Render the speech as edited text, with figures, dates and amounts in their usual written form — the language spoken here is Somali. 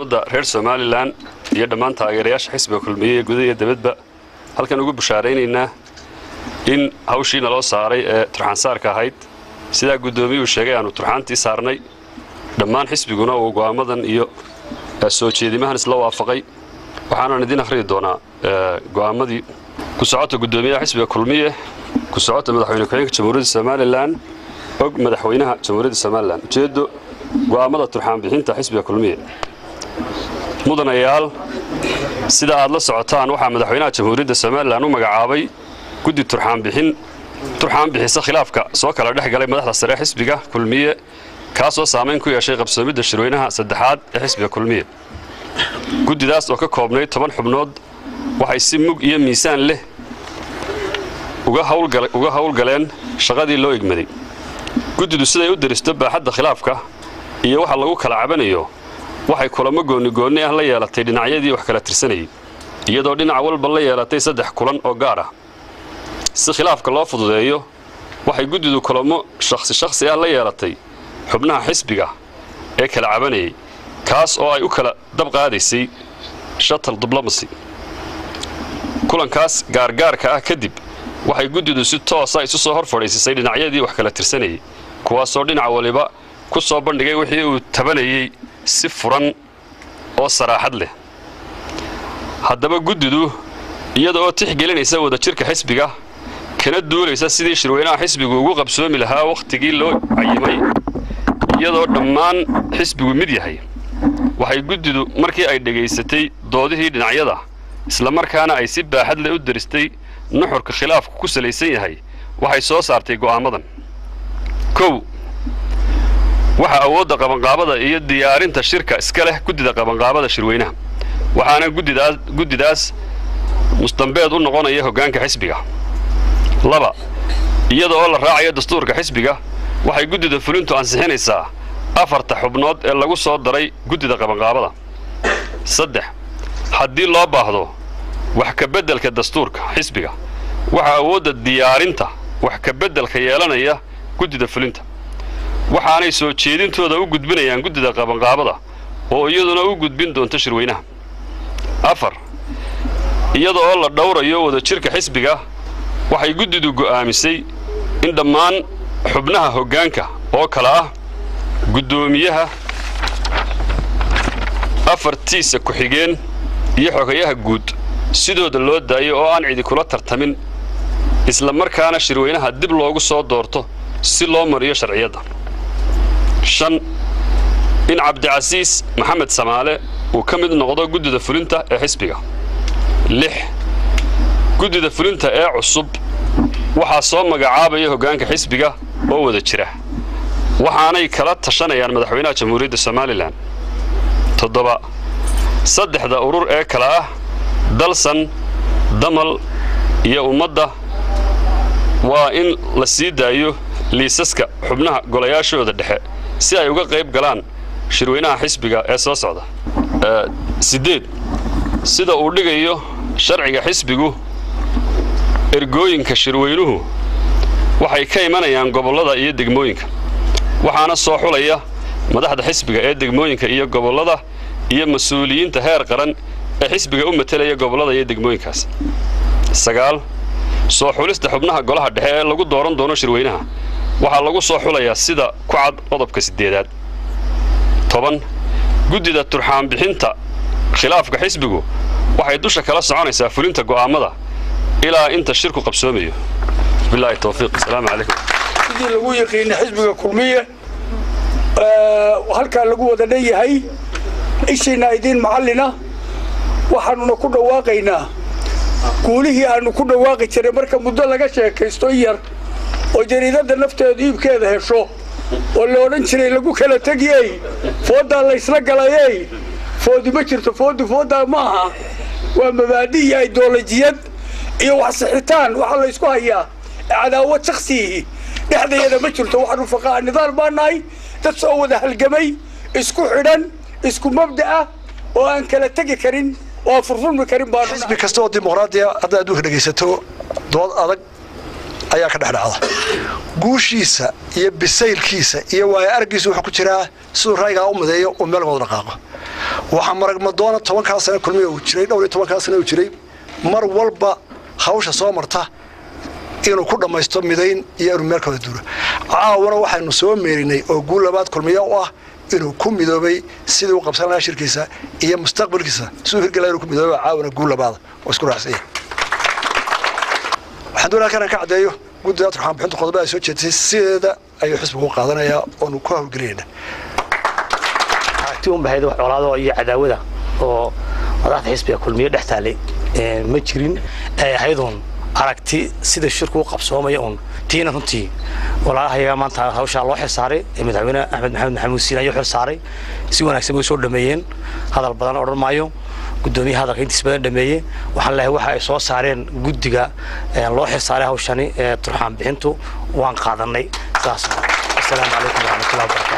reer Somaliland iyo dhammaan taageerayaasha xisbiga kulmiye gudaha dibadba halkan ugu bushaareynayna in hawshiina loo saaray ee turxaan saarka ahayd sida gudoomiyuhu sheegay aanu turxaantii saarnay dhammaan xisbiguna uu go'aamadan iyo soo jeedimahan isla waafaqay waxaan idin akhriyo doonaa go'aamadii ku socota gudoomiyaha xisbiga kulmiye ku socota madaxweyne ku-xigeenka Jamhuuriyadda Somaliland og madaxweynaha Jamhuuriyadda Somaliland ujeedo go'aamada turxaan bixinta xisbiga kulmiye mudanayaal sida aad la socotaan waxa madaxweynaha Jamhuuriyadda Somaliland uu magacaabay guddi turxaan bixisa khilaafka soo kala dhaxgalay madaxda sare xisbiga kulmiye kaasoo saameyn ku yeeshay qabsoomidda shirweynaha saddexaad ee xisbiga kulmiye guddidaas oo ka koobnay 10 xubnood waxay si mug iyo miisaan leh uga hawlgaleen shaqadii loo igmaday guddidu siday u daristo baaxadda khilaafka iyo waxa lagu kala cabanayo waxay kulamo gooni ah la yeelatay dhinacyadii wax kala tirsanayay iyadoo dhinac walba la yeelatay 3 kulan oo gaar ah si khilaafka loo fududeeyo waxay guddidu kulamo shakhsi ah la yeelatay xubnaha xisbiga ee kala cabanayay kaas oo ay u kala dab qaadaysay shuttle diplomacy kulankaas gaargaarka ah kadib waxay guddidu si toos ah isu soo hor fadhiisay dhinacyadii wax kala tirsanayay kuwaas oo dhinac waliba ku soo bandhigay wixii uu tabanayay si furan oo saraaxad leh haddaba guddidu iyadoo tixgelinaysa wada jirka xisbiga kana duulaysa sidii shirweynaha xisbigu ugu qabsoomi lahaa waqtigii loo cayimay iyadoo dhammaan xisbigu mid yahay waxay guddidu markii ay dhageysatay doodihii dhinacyada isla markaana ay si baaxad leh u daristay nuxurka khilaafku ku salaysan yahay waxay soo saartay go'aamadan waxa awoodda qabanqaabada iyo diyaarinta shirka iska leh guddida qabanqaabada shirweynaha waxaana guddidaas mustambeed u noqonaya hoggaanka xisbiga 2 iyadoo la raacayo dastuurka xisbiga waxay guddida fulintu ansixinaysaa 4 xubnood ee lagu soo daray guddida qabanqaabada 3 haddii loo baahdo wax ka beddelka dastuurka xisbiga waxa awoodda diyaarinta wax ka beddelka yeelanaya guddida fulinta waxaanay soo jeedintooda u gudbinayaan guddida qabanqaabada oo iyaduna u gudbin doonto shirweynaha 4 iyadoo la dhowrayo wada jirka xisbiga waxay guddidu go'aamisay in dhammaan xubnaha hoggaanka oo kala ah gudoomiyaha 4tiisa ku xigeen iyo xogayaha guud sidooda loo daayo oo aan cidi kula tartamin isla markaana shirweynaha dib loogu soo doorto si loo mariyo sharciyada 5 in Cabdicasiis Maxamed Samaale uu ka mid noqdo guddida fulinta ee xisbiga 6 guddida fulinta ee cusub waxa soo magacaabaya hoggaanka xisbiga oo wada jira waxaanay kala tashanayaan madaxweynaha Jamhuuriyadda Somaliland 7 saddexda urur ee kala ah dalsan damal iyo ummadda waa in la sii daayo liisaska xubnaha golayaashooda dhexe si ay uga qayb galaan shirweynaha xisbiga ee soo socda 8 sida uu dhigayo sharciga xisbigu ergooyinka shirweynuhu waxay ka imanayaan gobollada iyo degmooyinka waxaana soo xulaya madaxda xisbiga ee degmooyinka iyo gobollada iyo mas'uuliyiinta heer qaran ee xisbiga u metelaya gobollada iyo degmooyinkaas 9 soo xulista xubnaha golaha dhexe ee lagu dooran doono shirweynaha waxa lagu soo xulayaa sida ku cad qodobka 8aad 10 guddida turxaan bixinta khilaafka xisbigu waxay dusha kala soconaysaa fulinta go'aamada ilaa inta shirku qabsoomayo billahi tawfiiq assalamu alaykum sidii lagu yaqiin xisbiga kulmiye halka lagu wada leeyahay ishina idin macallina waxaanu ku dhawaaqaynaa guulihii aanu ku dhawaaqi jiray marka muddo laga sheekaysto yar oo jariidada nafteedu iibkeeda hesho oo la oran jiray lagu kala tagiyay fooda la isla galayay foodi ma jirto fooda maaha waa mabaadi iyo ideolojiyad iyo wax saxitaan waxa la isku hayaa cadaawad shakhsi dhexdeeda ma jirto waxaanu faqaa nidaam baanahay dad soo wada halgamay isku xidhan isku mabda'a oo aan kala tagi karin oo furfurmi karin baan xisbi kasta oo dimuqraadiya hadda aad u dhageysato dood adag ayaa ka dhaxdhacda guushiisa iyo bisaylkiisa iyo waaya argiisa wuxuu ku jiraa sidoo rayga u madeeyo oo meel wada dhaqaaqo waxaa maragma doona 10 sano kulmiye uu jiray dhowr 10 sano uu jiray mar walba hawsha soo marta inuu ku dhamaysto midayn iyo inuu meel kala duuro caawana waxaanu soo meerinay oo guul labaad kulmiye u ah inuu ku midoobay sidii uu qabsan lahaa shirkiisa iyo mustaqbalkiisa soo hirgalay inuu ku midoobay caawana guul labaad oo isku raacsan waxaan doonaa kana ka cadeeyo guddiga turxaan bixinta qodobada soo jeedisay sideeda ayuu xisbigu qaadanayaa oo uu ku hawlgelinayna tiim bahayda wax colaado iyo cadaawada oo madaxda xisbiga kulmiye dhaxtaalay ma jirin ay haydoon aragti sida shirku qabsoomay oo tiina runtii walaahayaga maanta hawsha loo xisaaray madaxweyne Axmed Maxamed Maxamuud Siina ayaa xisaaray si wanaagsan oo soo dhameeyeen hadal badan oo dhamaayo gudoomiyaha hadalka intiisa badan dhameeyay waxaan leeyahay waxa ay soo saareen guddiga loo xisaaray hawshani turxaan bixintu waan qaadanay assalaamu calaykum wa rahmatullahi wa barakatuh